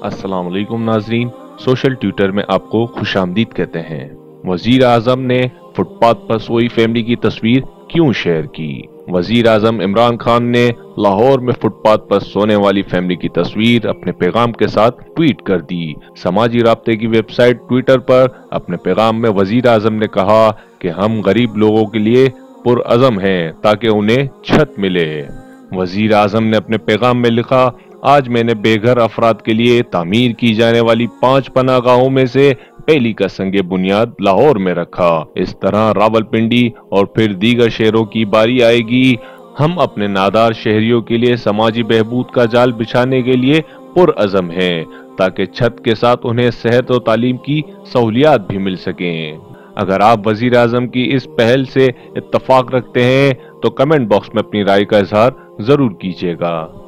अस्सलाम वालेकुम नाजरीन, सोशल ट्विटर में आपको खुशामदीद कहते हैं। वजीर आजम ने फुटपाथ पर सोई फैमिली की तस्वीर क्यों शेयर की? वजीर आजम इमरान खान ने लाहौर में फुटपाथ पर सोने वाली फैमिली की तस्वीर अपने पैगाम के साथ ट्वीट कर दी। समाजी राब्ते की वेबसाइट ट्विटर पर अपने पैगाम में वजीर आजम ने कहा कि हम गरीब लोगों के लिए पुरअज़म हैं ताकि उन्हें छत मिले। वजीर आजम ने अपने पैगाम में लिखा, आज मैंने बेघर अफराद के लिए तामीर की जाने वाली 5 पनाहगाहों में से पहली का संगे बुनियाद लाहौर में रखा। इस तरह रावलपिंडी और फिर दीगर शहरों की बारी आएगी। हम अपने नादार शहरियों के लिए समाजी बहबूद का जाल बिछाने के लिए पुरअज़म हैं ताकि छत के साथ उन्हें सेहत और तालीम की सहूलियात भी मिल सकें। अगर आप वजीर आजम की इस पहल से इत्तफाक रखते हैं तो कमेंट बॉक्स में अपनी राय का इजहार जरूर कीजिएगा।